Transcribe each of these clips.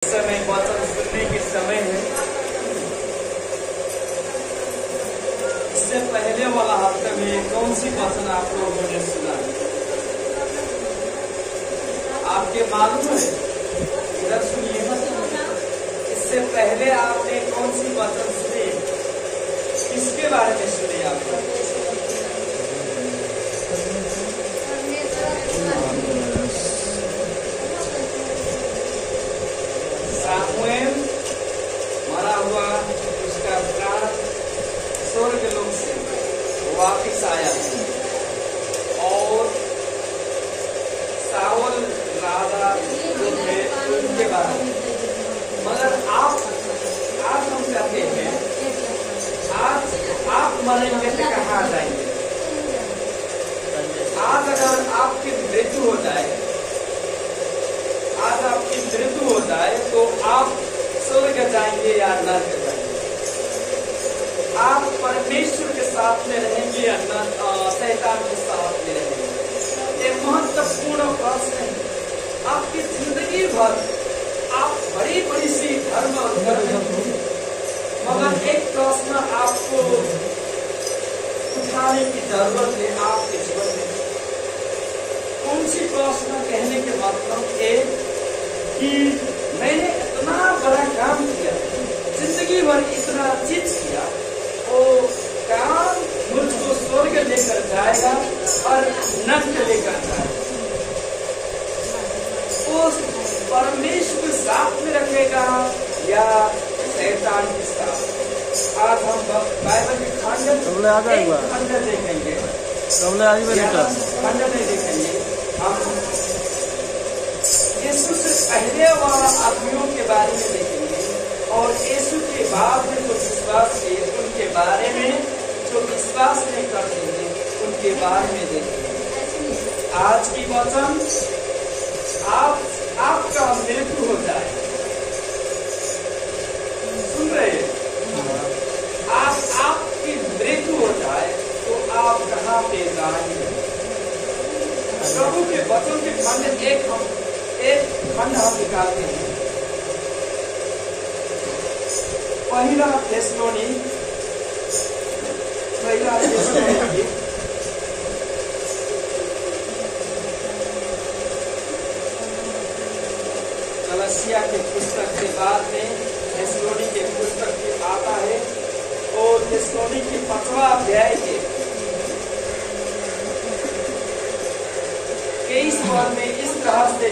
समय वचन सुनने के समय है। इससे पहले वाला हफ्ते में कौन सी वचन आप लोगों ने सुना? आपके मालूम है? इधर सुनिए। इससे पहले आपने कौन सी वचन सुनी? किसके बारे में सुने आपने? सामुएल मरा हुआ, उसका प्राण स्वर्ग लोक से वापिस आया और साउल राजा जो थे उनके बारे में। मगर आज हम कहते हैं, आज आप मरेंगे तो कहाँ जाएंगे? आज अगर आपकी मृत्यु हो जाए, आज आपकी मृत्यु हो जाए तो आप स्वर्ग जाएंगे या नरक जाएंगे? आप परमेश्वर के साथ में रहेंगे या शैतान के साथ में रहेंगे? ये महत्वपूर्ण प्रश्न है। आपकी जिंदगी भर आप बड़ी बड़ी सी धर्म करेंगे, मगर एक प्रश्न आपको उठाने की जरूरत है आपके जीवन में। कौन सी प्रश्न कहने के मतलब है कि मैंने इतना बड़ा काम किया, जिंदगी भर इतना चीज किया, वो काम मुझको स्वर्ग लेकर जाएगा और नरक लेकर जाएगा। उस परमेश्वर के साथ में रखेगा या शैतान के साथ? आज हम बाइबल के खंड देखेंगे, खंड नहीं देखेंगे। हम यीशु से पहले वाला आदमियों के बारे में देखेंगे और यीशु के बाद में जो विश्वास किए उनके बारे में, जो विश्वास नहीं करते थे उनके बारे में देखेंगे। आज की वचन आपका मृत्यु हो जाए, सुन रहे हैं? आपकी मृत्यु हो जाए तो आप कहाँ पे जाएंगे? प्रभु के वचन के खंड एक खंड हम निकालते हैं। पहला थिस्सलुनी कलसिया के पुस्तक के बाद में थिस्सलुनी के पुस्तक भी आता है और थिस्सलुनी के 5वां अध्याय के 23 पद में इस तरह से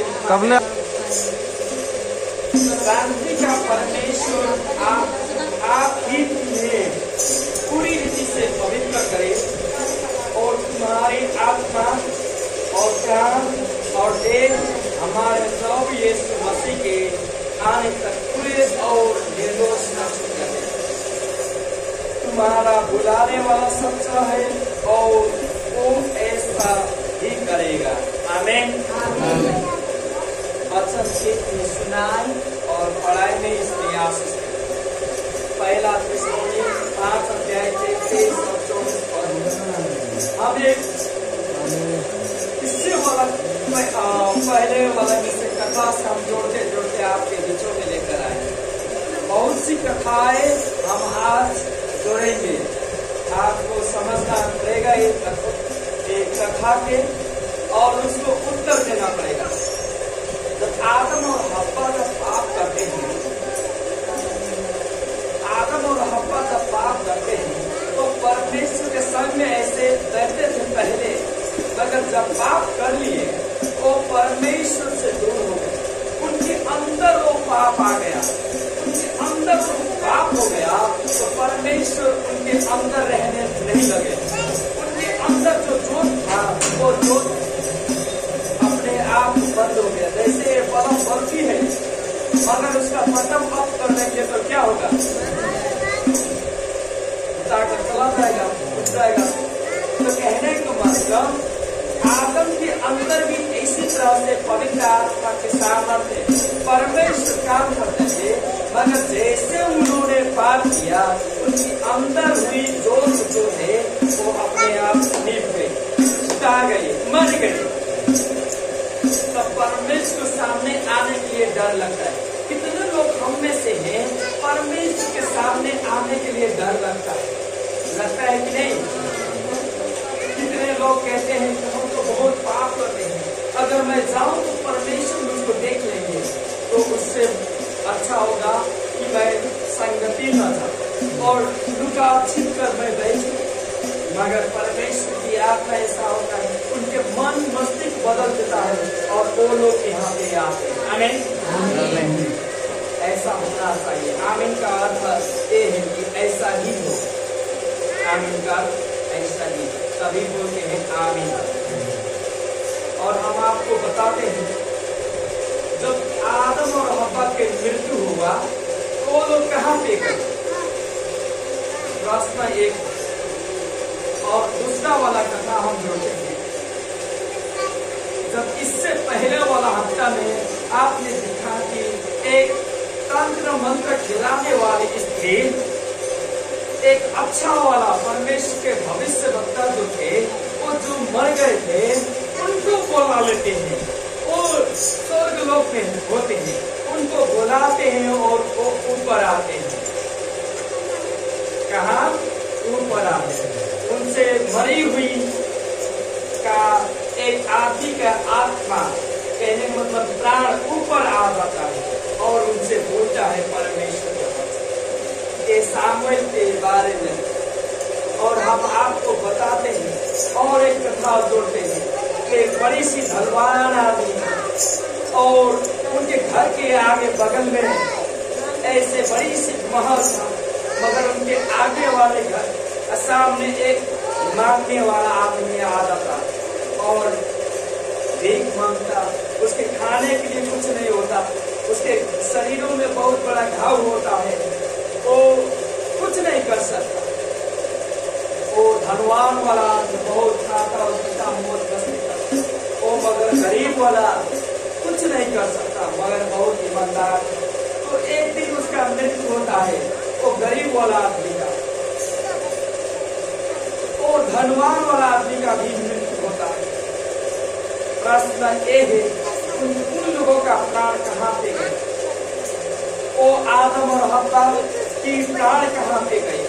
शांति का परमेश्वर आप ही तुम्हें पूरी रीति से पवित्र करे और तुम्हारी आत्मा और प्राण और देह हमारे प्रभु यीशु मसीह के आने तक पूरे और निर्दोष नष्ट करे। तुम्हारा बुलाने वाला सच्चा है और वो ऐसा ही करेगा। आमीन। वचन की सुनाई और पढ़ाई में इसमें आशीष है। पहला थिस्सलुनी 5 अध्याय 23 और 24 पद। हम एक इससे वाला पहले वाला जिससे कथा से हम जोड़ते जोड़ते आपके बीचों में लेकर आए। बहुत सी कथाएं हम आज जोड़ेंगे। आपको समझना पड़ेगा एक कथा के और उसको उत्तर देना पड़ेगा। जब आदम और हव्वा जब पाप करते हैं, आदम और हव्वा जब पाप करते हैं तो परमेश्वर के संग में ऐसे रहते थे पहले, मगर जब पाप कर लिए वो परमेश्वर से दूर हो गए। उनके अंदर वो पाप आ गया, उनके अंदर वो पाप हो गया तो परमेश्वर उनके अंदर रहने नहीं लगे। उनके अंदर जो जोत था वो जोत अपने आप बंद हो गया। जैसे बल्ब बल्कि है, अगर उसका बटन ऑफ कर देंगे तो क्या होगा? चला जाएगा, उठ जाएगा। तो कहने का मतलब आदम के अंदर भी इसी तरह से पवित्र आत्मा के सामर्थ्य परमेश्वर काम करते थे, मगर जैसे उन्होंने पाप किया उनकी अंदर हुई जोत जो है वो अपने आप निभ गई, सुखा गई, मर गई। तब परमेश्वर सामने आने के लिए डर लगता है। कितना परमेश्वर के सामने आने के लिए डर लगता है कि नहीं? कितने लोग कहते हैं कि हम तो बहुत पाप करते हैं, अगर मैं जाऊं तो परमेश्वर मुझको देख लेंगे, तो उससे अच्छा होगा कि मैं संगति न जाऊं और लुका छिप कर मैं बैठूं। मगर परमेश्वर की आत्मा ऐसा होता है, उनके मन मस्तिष्क बदल देता है और वो लोग यहाँ पे आते हैं। आमीन। ऐसा होना चाहिए। आमीन का अर्थ ये है कि ऐसा ही हो। आमीन का ऐसा ही, सभी बोलते हैं आमीन। और हम आपको बताते हैं, जब आदम और हव्वा के मृत्यु हुआ तो वो लोग कहाँ पे गए? प्रश्न एक। और दूसरा वाला कथा हम जोड़ते हैं, जब इससे पहले वाला हफ्ता में आपने देखा कि एक तंत्र मंत्र खिलाने वाली स्त्री, एक अच्छा वाला परमेश्वर के भविष्य वक्ता जो थे, वो जो मर गए थे उनको बुला लेते हैं, और स्वर्ग लोक में होते हैं, उनको बुलाते हैं और वो ऊपर आते हैं। कहाँ? ऊपर आते हैं। उनसे मरी हुई का एक आदमी का आत्मा, कहने का मतलब प्राण, ऊपर आ जाता है और उनसे बोलता है परमेश्वर के वचन। ये सामुएल के बारे में। और हम आपको बताते हैं और एक कथा जोड़ते हैं कि एक बड़ी सी धनवान आदमी और उनके घर के आगे बगल में ऐसे बड़ी सी महल था, मगर उनके आगे वाले घर सामने एक मांगने वाला आदमी आ जाता और भीख मांगता। उसके खाने के लिए कुछ नहीं होता, उसके शरीरों में बहुत बड़ा घाव होता है, वो कुछ नहीं कर सकता। वो धनवान वाला बहुत खाता और पीता मौज मस्ती करता, वो मगर गरीब वाला कुछ नहीं कर सकता, मगर बहुत ईमानदार। तो एक दिन उसका मृत्यु होता है, वो गरीब वाला आदमी का, और धनवान वाला आदमी का भी मृत्यु होता है। प्रश्न ये है, उन लोगों का प्राण कहाँ पे गए? वो आदम और हव्वा की प्राण कहाँ पे गए?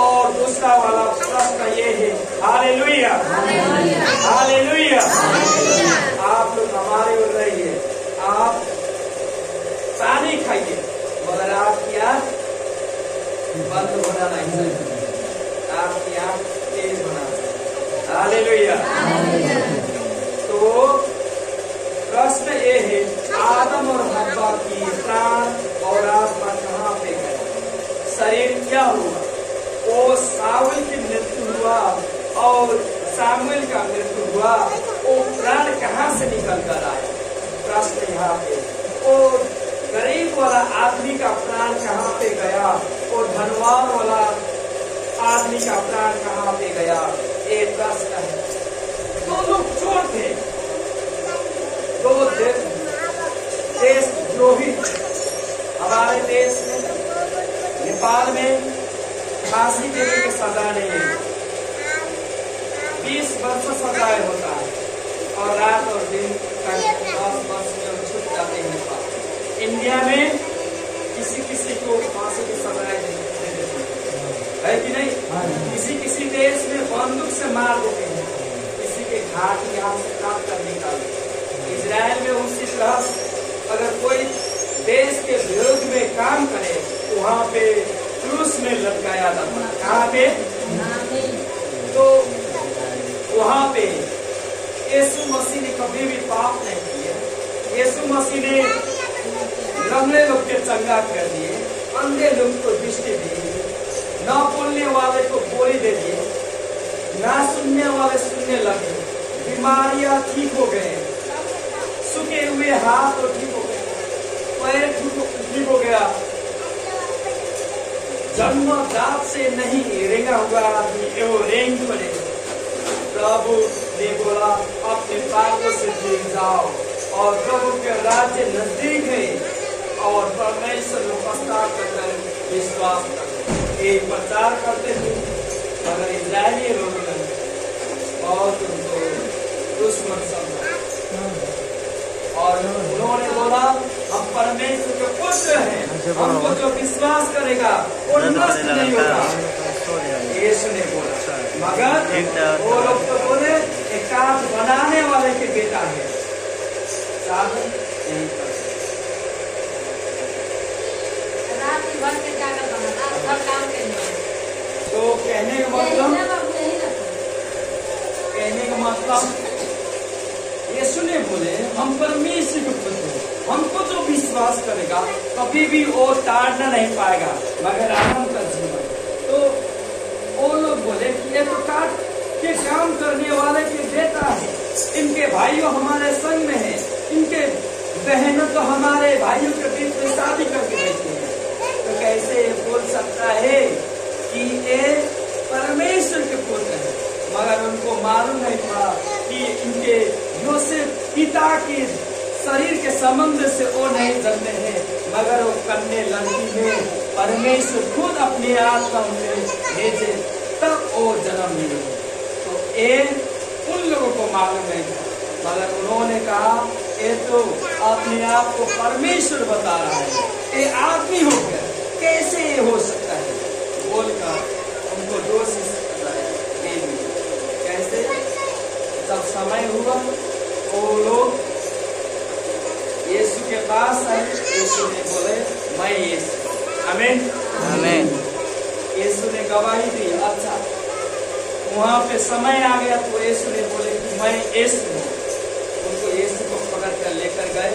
और दूसरा वाला प्रश्न ये है, हालेलुया, हालेलुया। आप लोग हमारे ओर रहिए, आप पानी खाइए, मगर आपकी आँख बंद होना नहीं चाहिए, आपकी आँख तेज होना चाहिए। हालेलुया। तो प्रश्न ये है, आदम और हव्वा की प्राण और आत्मा कहाँ पे गए? शरीर क्या हुआ? वो सामुएल की मृत्यु हुआ और सामुएल का मृत्यु हुआ, वो प्राण कहाँ से निकल कर आया? प्रश्न यहाँ पे। वो गरीब वाला आदमी का प्राण कहाँ पे गया और धनवान वाला आदमी का प्राण कहाँ पे गया? ये प्रश्न है। दो लोग चोर थे, दो देशद्रोही। हमारे देश में, नेपाल में फांसी देने की सजा नहीं है, 20 वर्ष सजा होता है और रात और दिन 10 वर्ष में छूट जाते हैं नेपाल। इंडिया में किसी को फांसी की सजा दे देते है कि नहीं? किसी देश में बंदूक से मार देते हैं, किसी के घाट यहाँ से काट कर निकालते। इजराइल में उसी तरह अगर कोई देश के विरोध में काम करे तो वहाँ पे क्रूस में लटकाया जाता है। कहाँ पे? तो वहाँ पे यीशु मसीह ने कभी भी पाप नहीं किया। यीशु मसीह ने लंगड़े लोग के चंगा कर दिए, अंधे लोग को दृष्टि दी, न बोलने वाले को बोली दे दिए, ना सुनने वाले सुनने लगे, बीमारियां ठीक हो गए, सूखे हुए हाथ तो ठीक हो गए, पैर ठीक हो गया। जन्म जात से नहीं रेंगा हुआ आदमी वो रेंग पड़े। प्रभु ने बोला अपने पापों से फिर जाओ और प्रभु के राज्य नजदीक है और परमेश्वर में पश्चाताप कर विश्वास करो। ये प्रचार करते थे मगर इजरायली लोग बहुत उनको दुश्मन समझा और उन्होंने बोला हम परमेश्वर के पुत्र हैं, हमको जो विश्वास विश्वास करेगा वो नष्ट नहीं होगा। यीशु ने बोला, मगर वो लोग तो बोले एक काठ बनाने वाले के बेटा है, साधन नहीं कर तो कहने का मतलब यीशु ने बोले हम परमेश्वर के पुत्र हैं, हमको जो विश्वास करेगा कभी भी वो ताड़ना नहीं पाएगा मगर आनंद का जीवन। तो वो लोग बोले कि ये तो काट के काम करने वाले के बेटा है, इनके भाइयों हमारे संग में है, इनके बहनों तो हमारे भाइयों के बीच में शादी करके बैठे हैं, तो कैसे बोल सकता है कि ये परमेश्वर के पुत्र है। मगर उनको मालूम नहीं था कि इनके योसेफ पिता के शरीर के संबंध से वो नहीं जन्मे हैं, मगर वो कन्या लड़की में परमेश्वर खुद अपने आत्मा में भेजे तब वो जन्म लिए। तो ये उन लोगों को मालूम नहीं था, मगर उन्होंने कहा ये तो अपने आप को परमेश्वर बता रहा है, ये आदमी हो गया, कैसे ये हो सकता है बोलकर उनको दोषी कैसे। जब समय हुआ वो लोग यीशु के पास आए, यीशु ने बोले मैं यीशु। आमीन आमीन। यीशु ने गवाही दी। अच्छा, वहां पे समय आ गया तो यीशु ने बोले कि मैं यीशु हूँ। उनको यीशु को पकड़ कर लेकर गए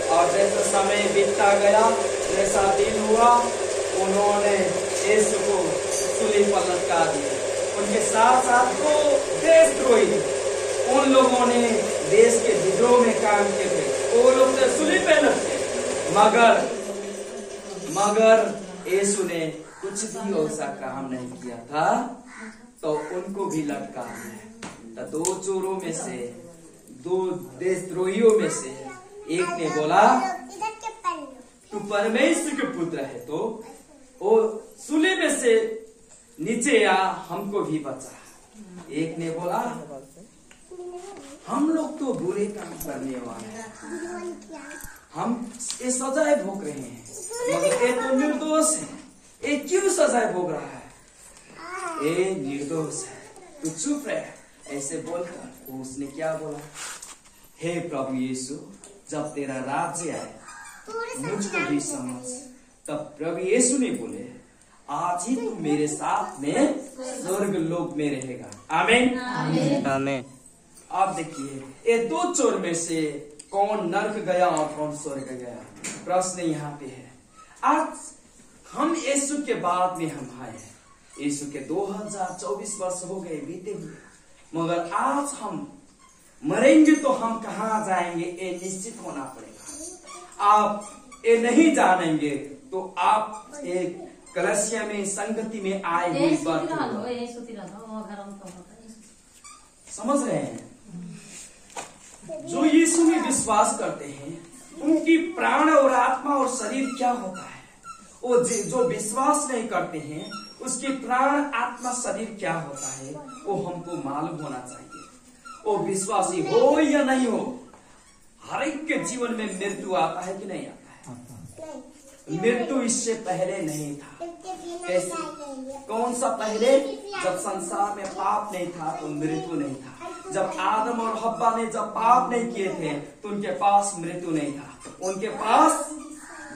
और जैसा समय बीतता गया, जैसा दिन हुआ, उन्होंने यीशु को सूली पर लटका दिया। उनके साथ साथ वो देशद्रोही उन लोगों ने देश के विद्रोह में काम किए थे, वो लोग तो सूली पे लटके, मगर यीशु ने कुछ भी ऐसा काम नहीं किया था तो उनको भी लटका दिया। तो दो चोरों में से, दो देशद्रोहियों में से एक ने बोला तू परमेश्वर के पुत्र है, तो वो सूली में से नीचे आ, हमको भी बचा। एक ने बोला हम लोग तो बुरे काम करने वाले हैं, हम ये सजाए भोग रहे हैं, मगर ये तो निर्दोष है, ये क्यों सजाए भोग रहा है, ये निर्दोष है, तू चुप रह। ऐसे बोलकर उसने क्या बोला, हे प्रभु यीशु, जब तेरा राज्य आए मुझको भी समझ। तब प्रभु यीशु ने बोले आज ही तू मेरे साथ में स्वर्ग लोक में रहेगा। आमीन आमीन। आप देखिए ये दो चोर में से कौन नरक गया और कौन स्वर्ग गया, प्रश्न यहाँ पे है। आज हम यीशु के बाद में हम आए हैं, यीशु के 2024 वर्ष हो गए बीते हुए, मगर आज हम मरेंगे तो हम कहाँ जाएंगे ये निश्चित होना पड़ेगा। आप ये नहीं जानेंगे तो आप एक कलसिया में संगति में आए हुए समझ रहे हैं। जो यीशु में विश्वास करते हैं उनकी प्राण और आत्मा और शरीर क्या होता है, वो जो विश्वास नहीं करते हैं उसकी प्राण आत्मा शरीर क्या होता है वो हमको मालूम होना चाहिए। वो विश्वासी हो या नहीं हो, हर एक के जीवन में मृत्यु आता है कि नहीं आता है। मृत्यु इससे पहले नहीं था। कैसे, कौन सा पहले? जब संसार में पाप नहीं था तो मृत्यु नहीं था। जब आदम और हव्वा ने जब पाप नहीं किए थे तो उनके पास मृत्यु नहीं था। उनके पास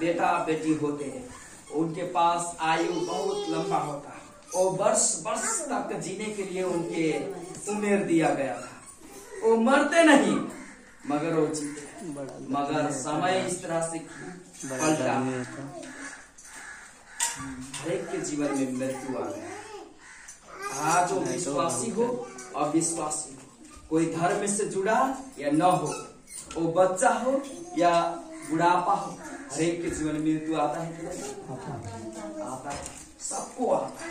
बेटा बेटी होते हैं, उनके पास आयु बहुत लंबा होता और वर्ष वर्ष तक जीने के लिए उनके उम्र दिया गया था। वो मरते नहीं मगर वो जीते। मगर समय इस तरह से पलटा, हर एक के जीवन में मृत्यु आ गया। आज वो विश्वासी हो अविश्वासी हो, कोई धर्म से जुड़ा या न हो, वो बच्चा हो या बुढ़ापा हो, हर एक के जीवन में मृत्यु आता है कि नहीं? आता है, सबको आता है।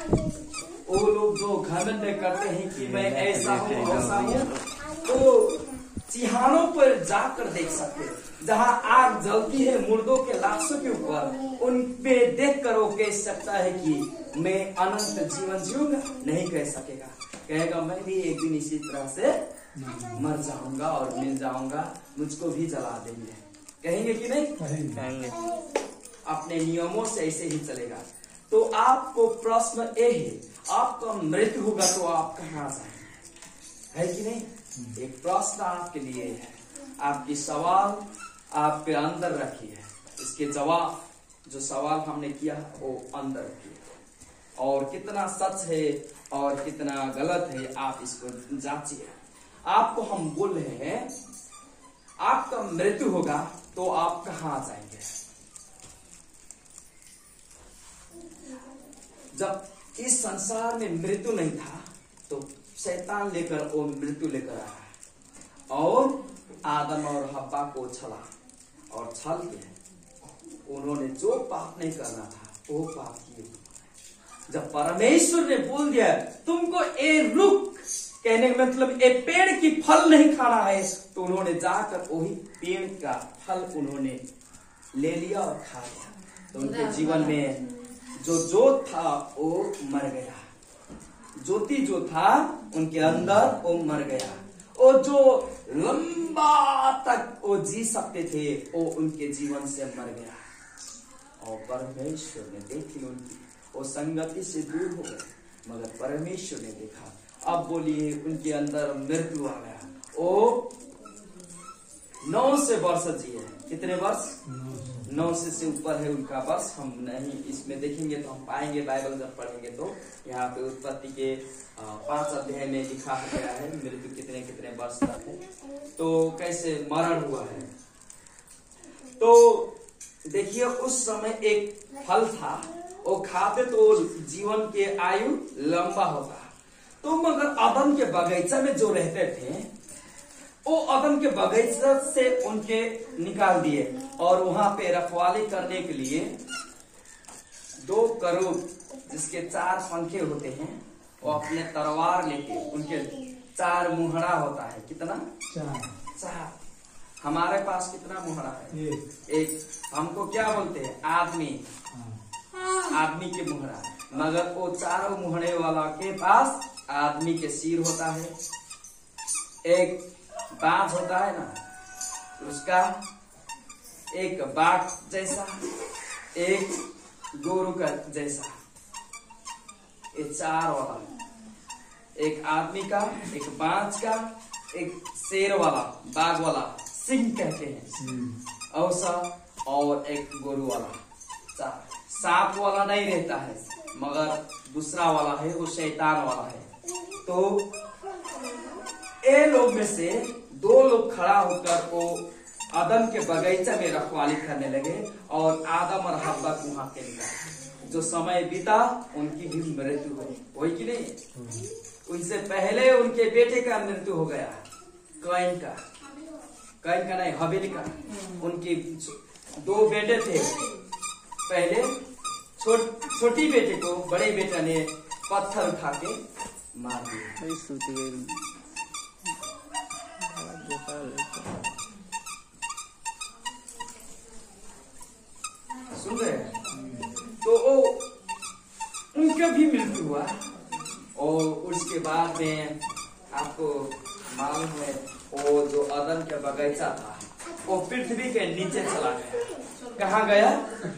वो लोग जो घमंड करते हैं कि मैं ऐसा हूँ वैसा हूँ, तो चिहानों पर जाकर देख सकते हैं, जहाँ आग जलती है मुर्दों के लाशों के ऊपर, उन पे देख कर वो कह सकता है कि मैं अनंत जीवन जीऊंगा? नहीं कह सकेगा, कहेगा मैं भी एक दिन इसी तरह से मर जाऊंगा और मिल जाऊंगा, मुझको भी जला देंगे। कहेंगे कि नहीं? कहेंगे। अपने नियमों से ऐसे ही चलेगा। तो आपको प्रश्न ये है, आपका मृत्यु होगा तो आप कहाँ जाएंगे, है कि नहीं? एक प्रश्न आपके लिए है, आपकी सवाल आपके अंदर रखी है, इसके जवाब जो सवाल हमने किया वो अंदर रखिए, और कितना सच है और कितना गलत है आप इसको जांचिए। आपको हम बोल रहे हैं आपका मृत्यु होगा तो आप कहाँ जाएंगे। जब इस संसार में मृत्यु नहीं था तो शैतान लेकर वो मृत्यु लेकर आया और आदम और हव्वा को छला, और छल के उन्होंने जो पाप नहीं करना था वो पाप किए। जब परमेश्वर ने बोल दिया तुमको ए रुक कहने का मतलब ए पेड़ की फल नहीं खाना है, तो उन्होंने जाकर वही पेड़ का फल उन्होंने ले लिया और खा लिया। तो उनके जीवन में जो जोत था वो मर गया, ज्योति जो था उनके अंदर वो मर गया, और जो लंबा तक वो जी सकते थे वो उनके जीवन से मर गया। और परमेश्वर ने देखी उनकी वो संगति से दूर हो गए, मगर परमेश्वर ने देखा। अब बोलिए उनके अंदर मृत्यु आ गया। वो 9 से वर्ष जिए। कितने वर्ष? 9 से ऊपर है उनका वर्ष। हम नहीं इसमें देखेंगे तो हम पाएंगे, बाइबल जब पढ़ेंगे तो यहाँ पे उत्पत्ति के 5 अध्याय में लिखा गया है मृत्यु कितने कितने वर्ष तक है, तो कैसे मरण हुआ है। तो देखिए उस समय एक फल था, वो खाते तो जीवन के आयु लंबा होता। तो मगर अदन के बगीचा में जो रहते थे वो अदन के बगीचा से उनके निकाल दिए, और वहां पे रखवाली करने के लिए 2 करूब जिसके 4 पंखे होते हैं, वो अपने तलवार लेके, उनके 4 मुहरा होता है। कितना? 4। हमारे पास कितना मुहरा है? एक। हमको क्या बोलते हैं? आदमी के मुहरा, मगर वो 4 मुहरे वाला के पास आदमी के सिर होता है, एक बाज होता है ना उसका, एक बाघ जैसा, एक गोरू का जैसा, ये 4 वाला, एक आदमी का, एक बाज का, एक शेर वाला, बाघ वाला, सिंह कहते हैं ऐसा, और एक गोरू वाला। 4। सांप वाला नहीं रहता है, मगर दूसरा वाला है, वो शैतान वाला है। तो ए लोग में से 2 लोग खड़ा होकर वो आदम के बगीचा में रखवाली करने लगे, और आदम और हव्वा को वहां के निकाले। जो समय बीता उनकी भी मृत्यु हुई कि नहीं? उनसे पहले उनके बेटे का मृत्यु हो गया, कैन का नहीं, हबील का। उनकी 2 बेटे थे, पहले छोटी बेटे को बड़े बेटा ने पत्थर उठा के मार दिया। सुन रहे? तो उनका भी मृत्यु हुआ, और उसके बाद में आपको मालूम है वो जो अदन के बगीचा था वो पृथ्वी के नीचे चला गया। कहाँ गया?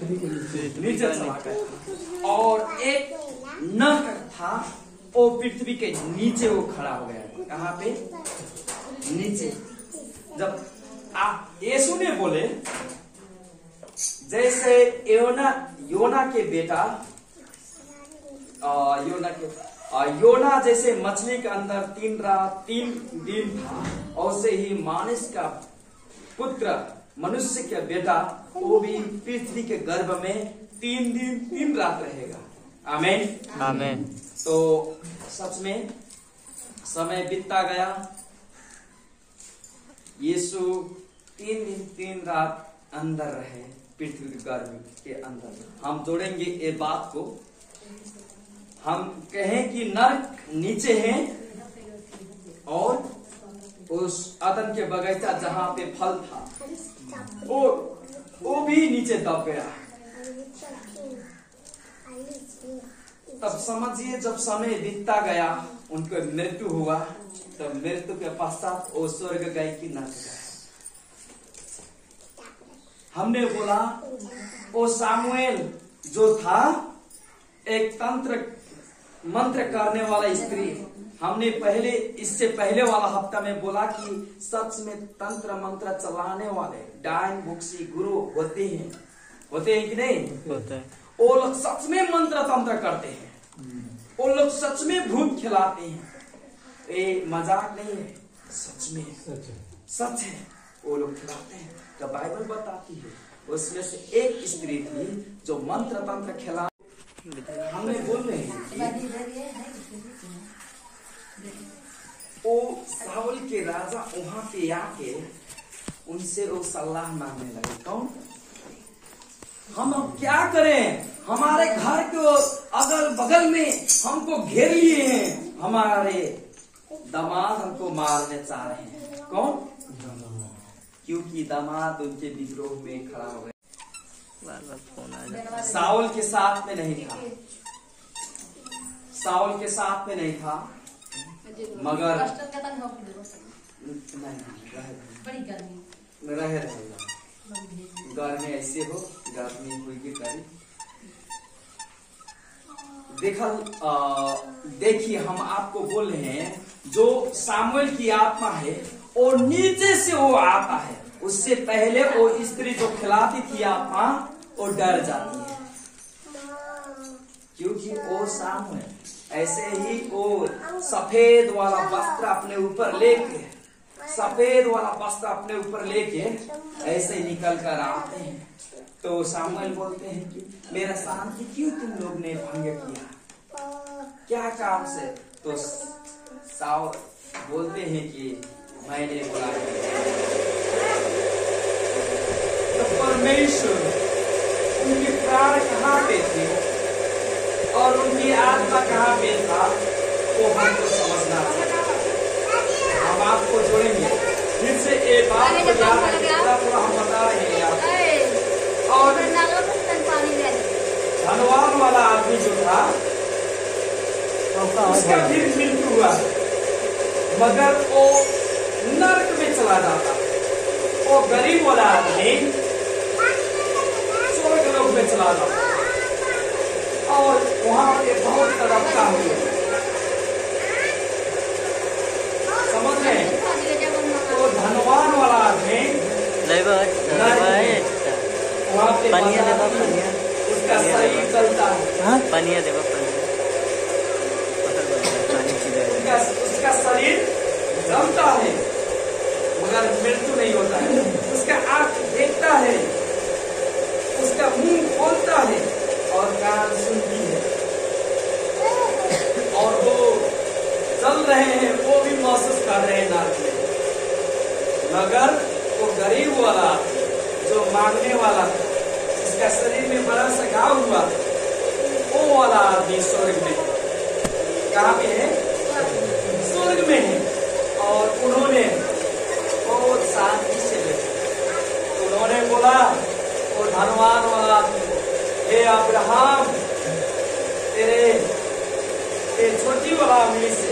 नीचे चला गया। और एक नर था वो पृथ्वी के नीचे वो खड़ा हो गया। कहाँ पे? नीचे। जब यीशु ने बोले जैसे योना के बेटा योना जैसे मछली के अंदर 3 रात 3 दिन था, वैसे ही मानुष का पुत्र, मनुष्य का बेटा, वो भी पृथ्वी के गर्भ में 3 दिन 3 रात रहेगा। आमीन, आमीन। तो सच में समय बीतता गया, यीशु 3 दिन 3 रात अंदर रहे पृथ्वी के गर्भ के अंदर। हम जोड़ेंगे ये बात को, हम कहें कि नरक नीचे है और उस अदन के बगीचा जहां पे फल था वो भी नीचे दब गया। तब समझिए जब समय बीतता गया उनको मृत्यु हुआ, तब मृत्यु के पश्चात वो स्वर्ग गए कि नरक गए। हमने बोला वो सामुएल जो था एक मंत्र करने वाला स्त्री। हमने इससे पहले वाला हफ्ता में बोला कि सच में तंत्र मंत्र चलाने वाले डायन बुक्सी गुरु होते हैं कि नहीं होते हैं। वो लोग सच में मंत्र तंत्र करते हैं, वो लोग सच में भूत खिलाते हैं। ये मजाक नहीं है, सच में सच है, वो लोग खिलाते हैं। तो बाइबल बताती है उसमें से एक स्त्री थी जो मंत्र तंत्र खिला। हमने बोल रहे हैं वो साउल के राजा वहां पे आके उनसे वो सलाह मांगने लगे। कौन? हम अब क्या करें, हमारे घर के अगल बगल में हमको घेर लिए हैं, हमारे दामाद हमको मारने चाह रहे हैं। कौन? क्योंकि दामाद उनके विद्रोह में खड़ा हो गए। साउल के साथ में नहीं था, साउल के साथ में नहीं था, मगर रहे घर में ऐसे हो गर्मी हुई की करी। देखिए हम आपको बोल रहे हैं जो सामुएल की आत्मा है और नीचे से वो आता है। उससे पहले वो स्त्री जो खिलाती थी आत्मा वो डर जाती है, क्योंकि वो सामुएल ऐसे ही वो सफेद वाला वस्त्र अपने ऊपर लेके, सफेद वाला वस्त्र अपने ऊपर लेके ऐसे निकल कर आते हैं। तो सामुएल बोलते हैं कि मेरा शांति क्यों तुम लोग ने भंग किया, क्या काम से? तो साउल बोलते हैं कि मैंने बुलाया। तो परमेश्वर उनके प्राण कहाँ पे थे और उनकी आत्मा कहाँ पे था वो हमको समझना चाहिए। हम आपको जोड़ेंगे फिर से एक बात को याद रखिएगा, पूरा हम बता रहे हैं आपको। और धनवान वाला आदमी जो था उसका फिर मृत्यु हुआ, मगर वो नरक में चला जाता। वो गरीब वाला आदमी स्वर्ग लोक में चला जाता और वहां पे बहुत तड़पता हुआ। समझ रहे हैं? तो धनवान वाला आदमी वहां पे उसका शरीर चलता है, उसका शरीर जमता है मगर मृत्यु नहीं होता है। उसका आंख देखता है, उसका मुंह खोलता है और कान सुनती है, और वो चल रहे हैं, वो भी महसूस कर रहे हैं नाच में। मगर वो गरीब वाला जो मांगने वाला था, जिसका शरीर में बड़ा सा घाव हुआ, वो वाला आदमी स्वर्ग में। कहाँ पे है? स्वर्ग में है। और उन्होंने बहुत शांति से बैठे। उन्होंने बोला वो धनवान वाला आदमी, हे अब्राहम, तेरे छोटी वाला उंगली से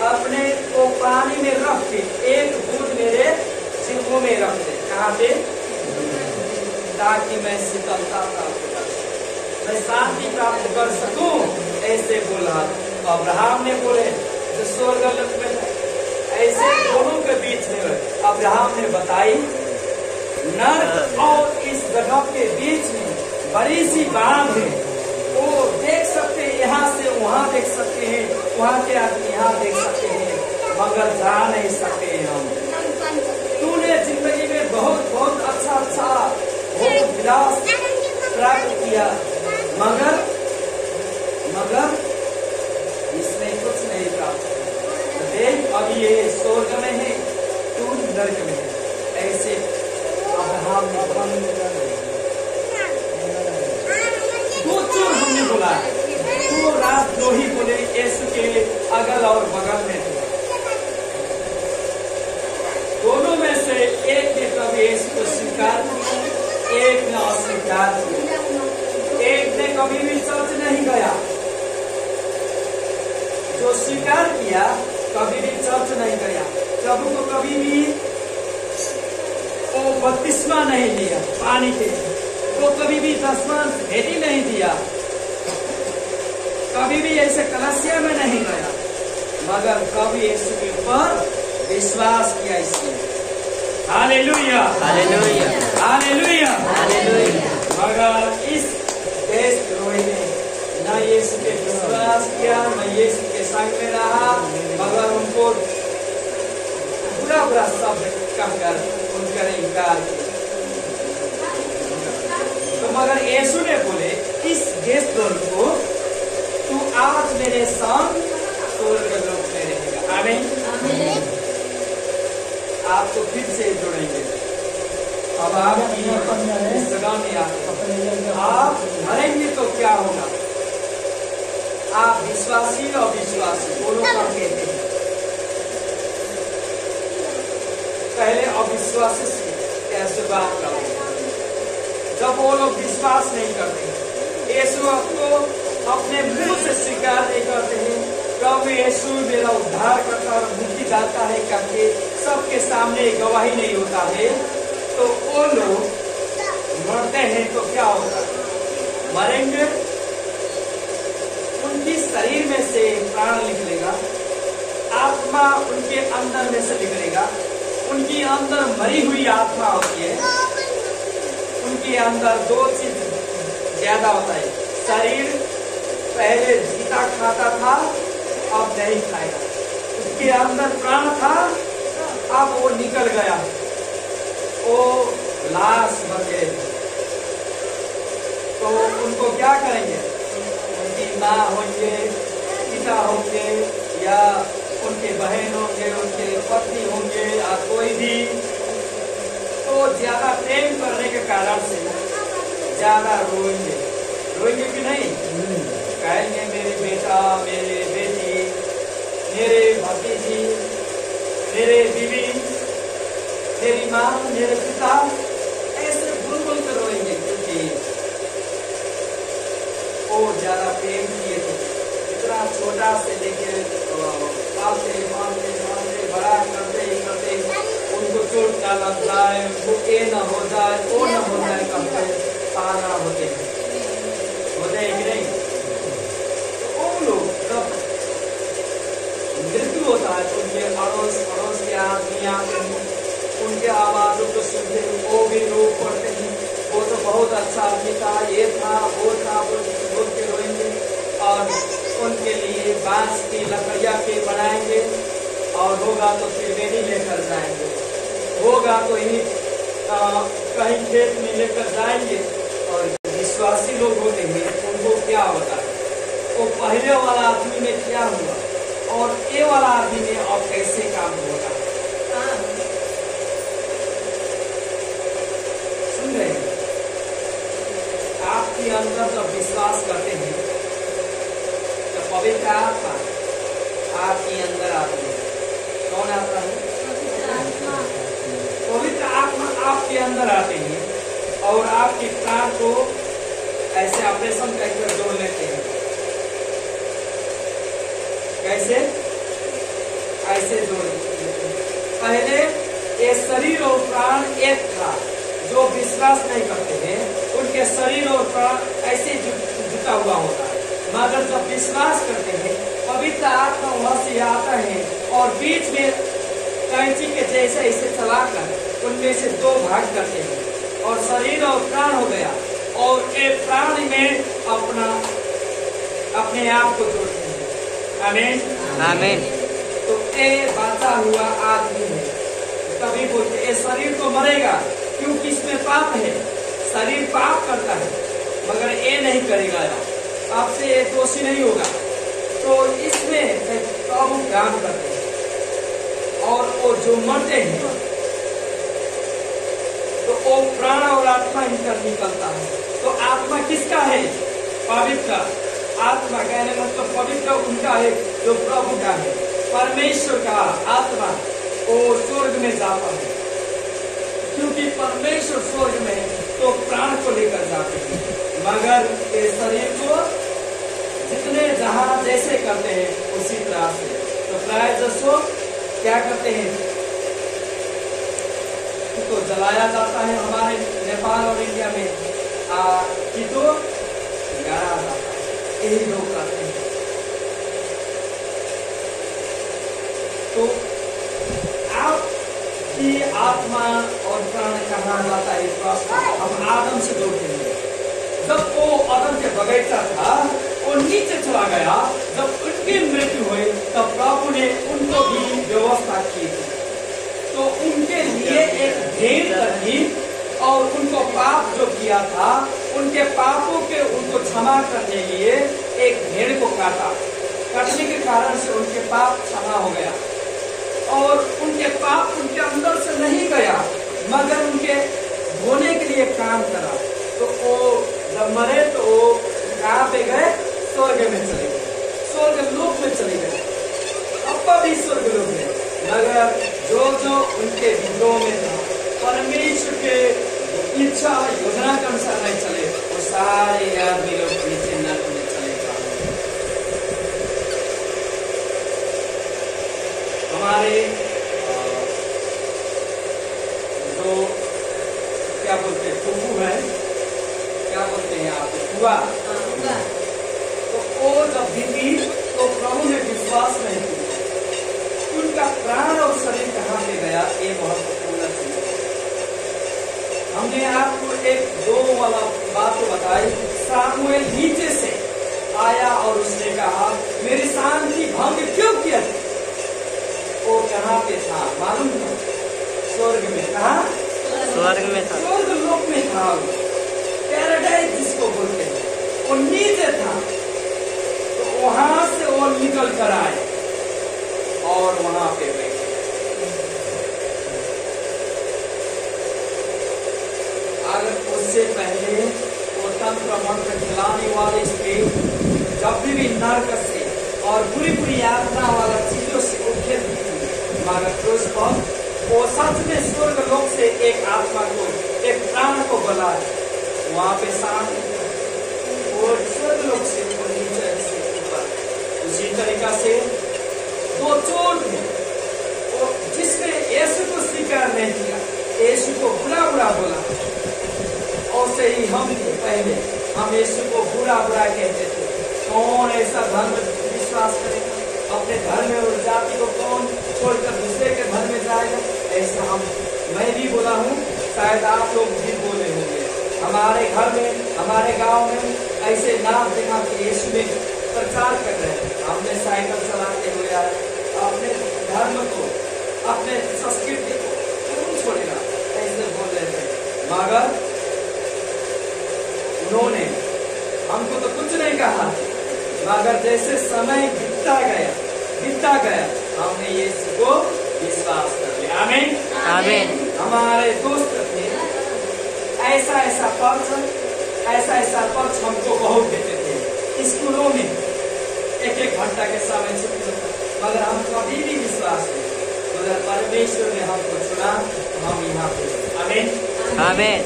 अपने को पानी में रख के एक बूंद मेरे जिह्वा में रख दे। कहाँ पे? ताकि मैं शीतलता प्राप्त कर सकूं, मैं शांति प्राप्त कर सकूं। ऐसे बोला अब्राहम ने। बोले जो स्वर्ग लोक में ऐसे दोनों के बीच में अब्राहम ने बताई, नर्क और इस जगह के बीच में बड़ी सी बांध है, वो देख सकते हैं, यहाँ से वहाँ देख सकते हैं, वहाँ के आदमी यहाँ देख सकते हैं, मगर जा नहीं सकते हैं हम। तूने जिंदगी में बहुत बहुत अच्छा बहुत विलास प्राप्त किया, मगर इसमें कुछ नहीं प्राप्त। देख अभी ये स्वर्ग में है, तू नरक में है। ऐसे अब्राहम ने दो चोर हमने बोला, दो राजद्रोही बोले यीशु के अगल और बगल में थे। दोनों में से एक ने कभी यीशु को स्वीकार किया, एक ने अस्वीकार किया। एक ने कभी भी चर्च नहीं गया, जो स्वीकार किया कभी भी चर्च नहीं गया, प्रभु को कभी भी वो बपतिस्मा नहीं लिया पानी के, वो कभी भी दसवां भेदी नहीं दिया, कभी भी ऐसे कलसिया में नहीं गया, मगर कभी यीशु के ऊपर विश्वास किया इसलिए। Hallelujah, hallelujah, hallelujah, hallelujah. मगर इस देश द्रोही ने न यीशु पे विश्वास किया, न यीशु के संग में रहा, मगर उनको बुरा बुरा शब्द कहकर उनका इनकार किया। तो मगर यीशु ने बोले इस देश द्रोही को, तू आज मेरे संग स्वर्ग लोक में रहेगा। आमीन। आप तो फिर से जुड़ेंगे। अब आप इस जगह में आप मरेंगे तो क्या होगा? आप विश्वासी और विश्वासी दोनों का कहते हैं। पहले अविश्वासी से कैसे बात करोगे? जब वो लोग विश्वास नहीं करते, यीशु को अपने मुंह से स्वीकार नहीं करते हैं, प्रभु यीशु मेरा उद्धार करता और मुक्ति दाता है करके सबके सामने गवाही नहीं होता है, तो वो लोग मरते हैं तो क्या होता है? मरेंगे, उनकी शरीर में से प्राण निकलेगा, आत्मा उनके अंदर में से निकलेगा। उनकी अंदर मरी हुई आत्मा होती है, उनके अंदर दो चीज ज्यादा होता है। शरीर पहले जीता खाता था, अब नहीं खाएगा। उसके अंदर प्राण था, अब वो निकल गया, वो लाश बन गए। तो उनको क्या करेंगे? उनकी माँ होंगे, पिता होंगे, या उनके बहन होंगे, उनके पत्नी होंगे, या कोई भी, तो ज्यादा प्रेम करने के कारण से ज्यादा रोएंगे। रोएंगे कि नहीं? कहेंगे मेरे बेटा, मेरे बेटी, मेरे भतीजी, मेरे बीवी, मेरी माँ, मेरे पिता, ऐसे बुलबुल कर रोएंगे, क्योंकि वो ज्यादा प्रेम किए थे। इतना छोटा से लेके पालते मानते मानते बड़ा करते ही करते उनको चोट ना लग जाए, उनको ये न हो जाए, वो न हो जाए, करते पाना होते हैं कि नहीं? तो वो लोग जब मृत्यु होता है तो उनके अड़ोस पड़ोस के आदमियां उनके आवाजों को सुनते, वो भी रो पड़ते हैं। वो तो बहुत अच्छा आदमी था, ये था, वो था, बोल के रोएंगे और उनके लिए बांस की लकड़ियां के बनाएंगे, और होगा तो त्रिवेणी लेकर जाएंगे, होगा तो यही कहीं खेत में लेकर जाएंगे। और विश्वासी लोग होते हैं, उनको क्या होता है? वो पहले वाला आदमी में क्या हुआ और ये वाला आदमी में अब कैसे काम होगा? सुन रहे हैं? आपके अंदर जब विश्वास करते हैं तो पवित्र आत्मा आपके अंदर आती है। कौन आता है? पवित्र आत्मा आपके अंदर आते हैं और आपके प्राण को ऐसे ऑपरेशन करके जोड़ लेते हैं। कैसे? ऐसे जोड़ लेते हैं। पहले ये शरीर और प्राण एक था। जो विश्वास नहीं करते हैं उनके शरीर और प्राण ऐसे जुटा हुआ होता है, मगर जब विश्वास करते हैं पवित्र आत्मा वहां से आता है और बीच में कैंची के जैसे ऐसे चलाकर उनमें से दो भाग करते हैं और शरीर और प्राण हो गया, और एक प्राण में अपने आप को जोड़ते हैं। आमीन, आमीन। तो ये बाचा हुआ आदमी है। तभी बोलते ये शरीर तो मरेगा क्योंकि इसमें पाप है, शरीर पाप करता है, मगर ये नहीं करेगा, आपसे ये दोषी नहीं होगा। तो इसमें प्रभु काम करते हैं और वो जो मरते हैं तो वो प्राण और आत्मा निकलता है। तो आत्मा किसका है? पवित्र आत्मा। कहने मतलब पवित्र उनका है जो प्रभु का है। परमेश्वर का आत्मा वो स्वर्ग में जाता है, क्योंकि परमेश्वर स्वर्ग में तो प्राण को लेकर जाते हैं, मगर ये शरीर को जितने जहां जैसे करते हैं उसी तरह से। तो प्राय जसो क्या करते हैं? तो जलाया जाता है हमारे नेपाल और इंडिया में, कि तो गाड़ा जाता है, यही लोग करते हैं। तो आपकी आत्मा और प्राण कहाँ जाता है, इस बात हम आदम से जोड़ते हैं। जब वो आदम के बगीचा था, वो नीचे चला गया, जब उनकी मृत्यु हुई तब प्रभु ने उनको भी व्यवस्था की थी। तो उनके लिए एक भेंट रखी और उनको पाप जो किया था, उनके पापों के उनको क्षमा करने के लिए एक भेड़ को काटा। काटने के कारण से उनके पाप क्षमा हो गया और उनके पाप उनके अंदर से नहीं गया, मगर उनके धोने के लिए काम करा। तो वो जब मरे तो वो कहाँ पे गए? स्वर्ग में चले गए, स्वर्ग लोक में चले गए। अब भी स्वर्ग लोक में, मगर जो जो उनके हृदयों में था, परमेश्वर के इच्छा योजना के अनुसार नहीं चले, वो सारे आदमी लोग नीचे नरक में चले जाएंगे। हमारे जो क्या बोलते हैं, फूफू है, क्या बोलते हैं आप, हुआ, तो वो जब बीती तो प्रभु ने विश्वास नहीं किया, उनका प्राण और शरीर कहाँ पे गया, ये महत्वपूर्ण चीज है। हमने आपको एक 2 वाला बात तो बताई। सामुएल नीचे से आया और उसने कहा, मेरी शांति भंग क्यों किया? वो कहाँ पे था मालूम था? स्वर्ग में। कहा? स्वर्ग में था, स्वर्ग लोक में था, पैराडाइज जिसको बोलते हैं, वो नीचे था। तो वहां से वो निकल कर आए और वहां पे बैठे। अगर उससे पहले वो तंत्र मंत्र खिलाने वाले से जब भी नरक से और बुरी बुरी यातना वाला चीजों से उठे थे, मगर उस पर वो सच में स्वर्ग लोक से एक आत्मा को, एक प्राण को बुलाए, वहां पे शांति और स्वर्ग लोक से नीचे से ऊपर। उसी तरीका से 2 चोर थे, वो जिसने यीशु को स्वीकार नहीं किया, यीशु को बुरा बुरा बोला, और से ही हम थे पहले, हम यीशु को बुरा बुरा कहते थे। कौन ऐसा धर्म विश्वास करेगा? अपने धर्म और जाति को कौन छोड़कर दूसरे के धर्म में जाएगा? ऐसा मैं भी बोला हूँ, शायद आप लोग भी बोले होंगे। हमारे घर में, हमारे गांव में ऐसे नाम देखा कि यीशु में प्रचार कर रहे हैं। हमने साइकिल चलाते हुए अपने धर्म को, अपने संस्कृति को कौन छोड़ेगा, ऐसे बोल रहे थे। मगर उन्होंने हमको तो कुछ नहीं कहा, मगर जैसे समय बीतता गया हमने यीशु को विश्वास कर लिया। आमीन, आमीन। हमारे दोस्त थे, ऐसा पक्ष हमको बहुत देते थे स्कूलों में, 1-1 घंटा के समय छुट्टी होता, मगर हम कभी भी विश्वास नहीं, मगर परमेश्वर ने हमको चुना, हम यहाँ पे। आमीन, आमीन।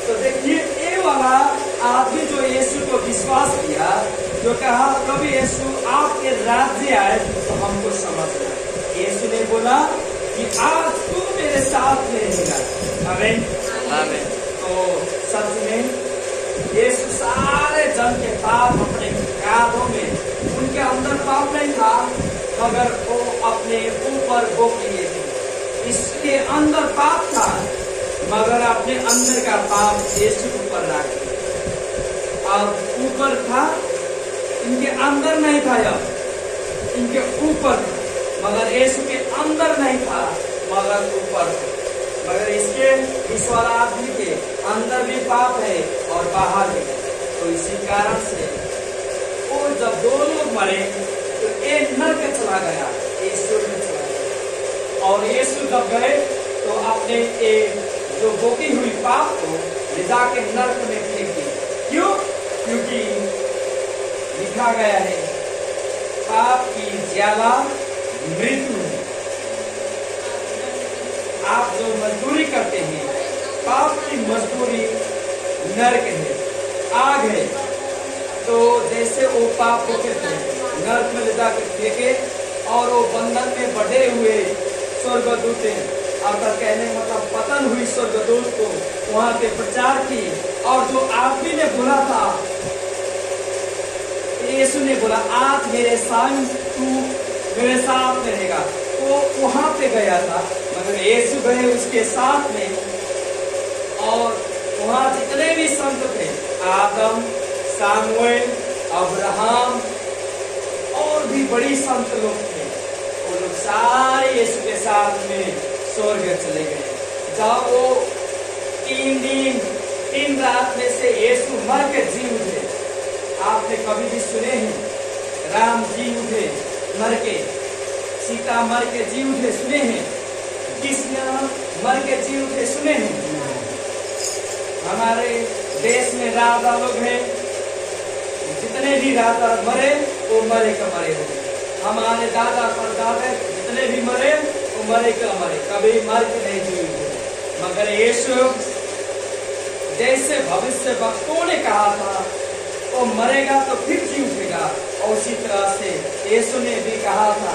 तो देखिए, ये वाला आदमी जो यीशु को विश्वास किया, जो कहा प्रभु यीशु आपके राज्य आए तो हमको समझना। यीशु ने बोला कि आज तू मेरे साथ में रहेगा। आमीन, आमीन। तो सच में यीशु सारे जन के पाप अपने कांधों में, उनके अंदर पाप नहीं था, मगर वो अपने ऊपर गोप लिए थे। इसके अंदर पाप था, मगर अपने अंदर का पाप यीशु के ऊपर रख दिया। अब ऊपर था, इनके अंदर नहीं था, अब इनके ऊपर था, मगर यीशु के अंदर नहीं था, मगर ऊपर था। मगर इसके इस वाला आदमी के अंदर भी पाप है और बाहर भी। तो इसी कारण से वो जब 2 लोग मरे तो एक नरक चला गया, यीशु में चला गया। और यीशु जब गए तो अपने जो बोकी हुई पाप को ले जाके नरक में फेंक दी। क्यों? क्योंकि लिखा गया है, पाप की ज्यादा मृत्यु है। आप जो मजदूरी करते हैं, पाप की मजदूरी नरक है, आग है। तो जैसे वो पाप होते थे, नरक में ले जाकर फेंके और वो बंधन में बढ़े हुए स्वर्गदूत अर्थात कहने मतलब पतन हुई स्वर्गदूत को वहां पे प्रचार की। और जो आदमी ने बोला था, यीशु ने बोला आज मेरे संग तू मेरे साथ में रहेगा, तो वहां पे गया था। मगर यीशु गए उसके साथ में, और वहां जितने भी संत थे, आदम, सामुएल, अब्राहम और भी बड़ी संत लोग थे, वो लोग सारे यीशु के साथ में स्वर्ग चले गए। जब वो 3 दिन 3 रात में से यीशु मर के जी उठे। आपने कभी भी सुने हैं राम जी उठे मर के, सीता मर के जी उठे सुने हैं, कृष्ण मर के जी उठे सुने हैं? हमारे देश में राजा लोग हैं, जितने भी राजा मरे वो मरे का मरे हो। हमारे दादा परदादा जितने भी मरे वो मरे का मरे, कभी मर के नहीं जी। मगर यीशु जैसे भविष्य वक्तों ने कहा था वो मरेगा तो फिर जी उठेगा, और उसी तरह से यीशु ने भी कहा था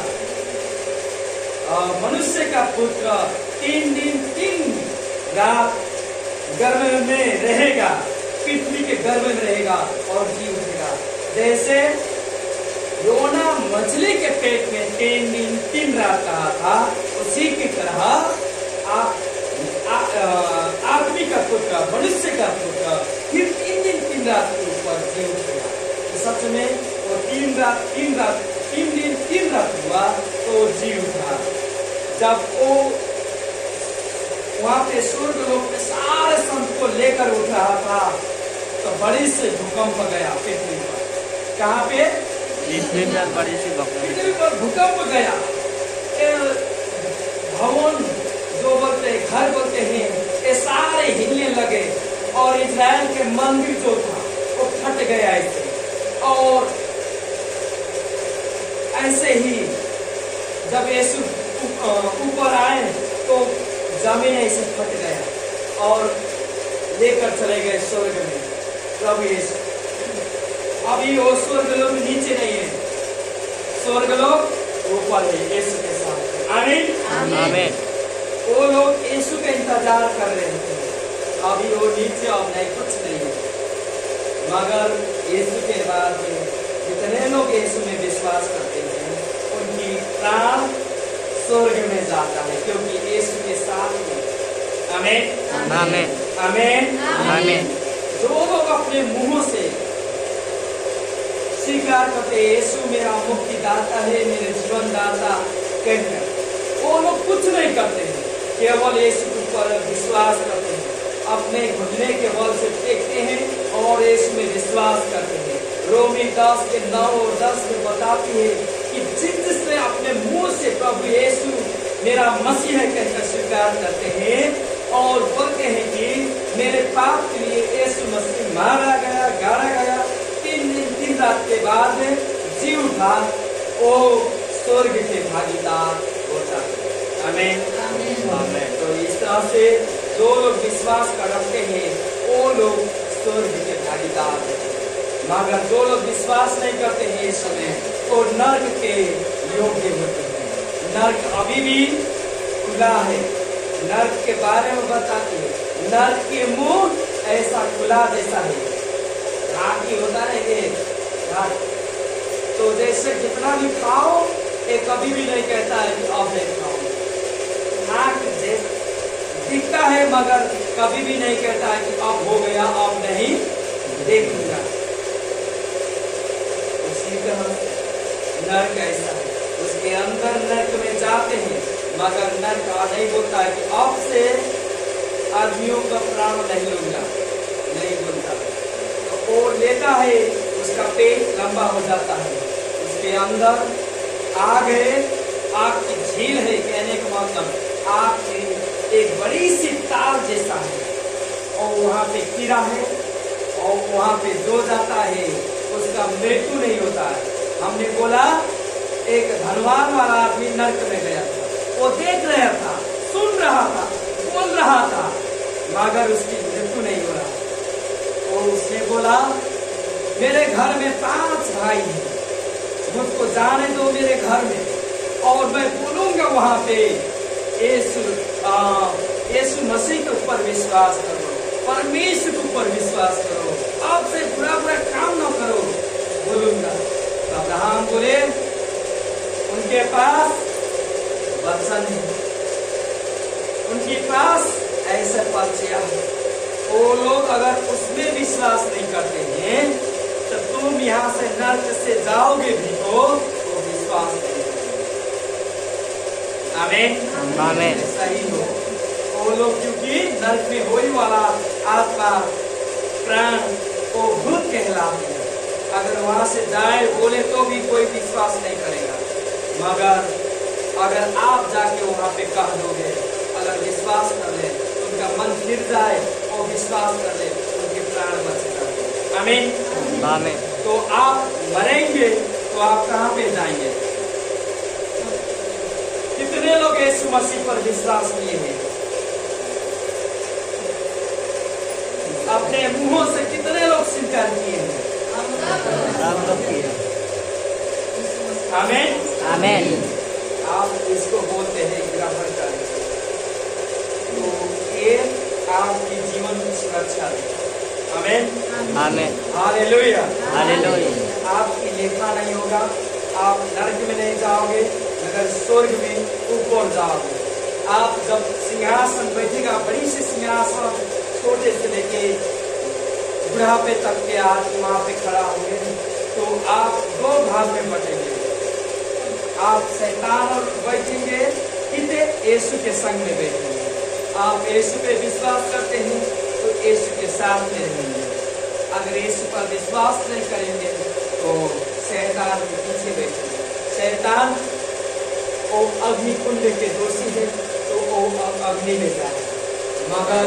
मनुष्य का पुत्र 3 दिन 3 रात गर्भ में रहेगा, पृथ्वी के गर्भ में रहेगा और जी उठेगा। जैसे योना मछली के पेट में 3 दिन 3 रात कहा था, उसी की तरह आदमी का पुत्र, मनुष्य का पुत्र फिर 3 दिन 3 रात के ऊपर जी उठेगा। तो सच में वो 3 दिन 3 रात हुआ तो जी उठा। जब वो वहां पे स्वर्ग लोक में सारे संत को लेकर उठ रहा था, तो बड़ी से भूकंप गया पृथ्वी पर। कहाँ पे? पृथ्वी पर बड़ी सी पृथ्वी पर भूकंप गया। भवन जो बोलते हैं, घर बोलते हैं, ये सारे हिलने लगे, और इजराइल के मंदिर जो था वो फट गया ऐसे। और ऐसे ही जब यीशु ऊपर आए तो जमीन ऐसे फट गया और लेकर चले गए स्वर्ग में प्रभु यीशु। अभी वो स्वर्ग लोग नीचे नहीं है, स्वर्ग लोग ऊपर है यीशु के साथ। आमीन आमीन। वो लोग यीशु का इंतजार कर रहे थे, अभी वो नीचे अब नहीं, कुछ नहीं है। मगर यीशु के बाद में जितने लोग यीशु में विश्वास करते हैं उनकी प्राण स्वर्ग में जाता है, क्योंकि यीशु के साथ में। आमीन आमीन आमीन आमीन। जो लोग अपने मुंहों से स्वीकार करते हैं यीशु मेरा मुक्तिदाता है, मेरे जीवन दाता कहकर, वो लोग कुछ नहीं करते हैं, केवल यीशु पर विश्वास करते हैं, अपने घुटने के बल से टेकते हैं और यीशु में विश्वास करते हैं। रोमी 10 के 9 और 10 में बताती है कि जिसने अपने मुंह से प्रभु यीशु मेरा मसीह है कहकर स्वीकार करते हैं और बोलते हैं कि मेरे पाप के लिए यीशु मसीह मारा गया, गाड़ा गया, 3 दिन 3 रात के बाद जी उठा, वो स्वर्ग के भागीदार होता है। आमीन आमीन। तो इस तरह से जो लोग विश्वास कर रखते हैं वो लोग स्वर्ग के भागीदार हैं। मगर जो लोग विश्वास नहीं करते हैं यीशु में, तो नर्क के योग्य होते हैं। नर्क अभी भी खुला है, नर्क के बारे में बताती है। नर्क के मुंह ऐसा खुला जैसा है, घाटी होता है ये घाट, तो जैसे जितना भी खाओ ये कभी भी नहीं कहता है कि अब नहीं खाओ। नाक दिखता है मगर कभी भी नहीं कहता है कि अब हो गया, अब नहीं देखूंगा। उसी तरह नर्क ऐसा है, उसके अंदर नर्क में जाते हैं मगर नर्क नहीं बोलता है कि अब से आदमियों का प्राण नहीं लूंगा, नहीं बोलता। तो वो लेता है, उसका पेट लंबा हो जाता है, उसके अंदर आग है, आग की झील है, कहने का मतलब आग की एक बड़ी सी तार जैसा है, और वहां पे कीड़ा है, और वहां पे जो जाता है उसका मृत्यु नहीं होता है। हमने बोला एक धनवान वाला आदमी नर्क में गया था, वो देख रहा था, सुन रहा था, बोल रहा था, मगर उसकी मृत्यु नहीं हो रहा। और उसने बोला मेरे घर में 5 भाई हैं, मुझको जाने दो मेरे घर में, और मैं बोलूंगा वहां पे यीशु मसीह के ऊपर विश्वास करो, परमेश्वर के ऊपर विश्वास करो, आपसे बुरा बुरा काम ना करो बोलूंगा। तो अब्राहम बोले उनके पास वचन है, उनके पास ऐसे पर्चियां है, वो लोग अगर उसमें विश्वास नहीं करते हैं तो तुम यहाँ से नर्क से जाओगे भी तो विश्वास नहीं करोगे। आमीन आमीन। सही हो वो लोग, क्योंकि नर्क में होने वाला आत्मा प्राण वो भूत कहलाते हैं। अगर वहां से जाए बोले तो भी कोई विश्वास नहीं करेगा, मगर अगर आप जाके वहां पे कह दोगे, अगर विश्वास कर ले, उनका मन फिर जाए और विश्वास कर ले, उनके प्राण बच जाए। आमीन आमीन। तो आप मरेंगे तो आप कहाँ पे जाएंगे? कितने लोग यीशु मसीह पर विश्वास किए हैं? अपने मुंहों से कितने लोग स्वीकार किए हैं? आमीन आमीन। आप इसको बोलते हैं ग्रहण करें, तो ये आपकी जीवन की सुरक्षा है। आमीन आमीन। Hallelujah hallelujah. आपकी लेखा नहीं होगा, आप नरक में नहीं जाओगे मगर स्वर्ग में ऊपर जाओगे। आप जब सिंहासन बैठेगा, बड़ी से सिंहासन, छोटे से लेके बुढ़ापे तक के आदमी वहां पे खड़ा होंगे, तो आप दो भाग में बटेंगे। आप शैतान और बैठेंगे, कितने यीशु के संग में बैठेंगे। आप यीशु पे विश्वास करते हैं तो यीशु के साथ में रहेंगे। अगर यीशु पर विश्वास नहीं करेंगे तो शैतान के पीछे बैठेंगे। शैतान वो अग्नि कुंड के दोषी है तो वो अग्नि में जाए, मगर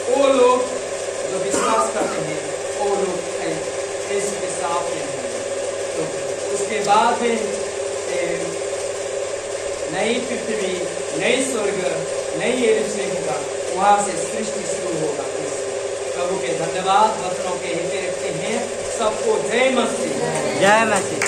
वो लोग जो विश्वास करते हैं वो लोग यीशु के साथ में रहेंगे। तो उसके बाद में नई पृथ्वी, नई स्वर्ग, नई यरूशलेम होगा, वहां से सृष्टि शुरू होगा। प्रभु के धन्यवाद वचनों के हित रखते हैं। सबको जय मसीह। जय मसीह।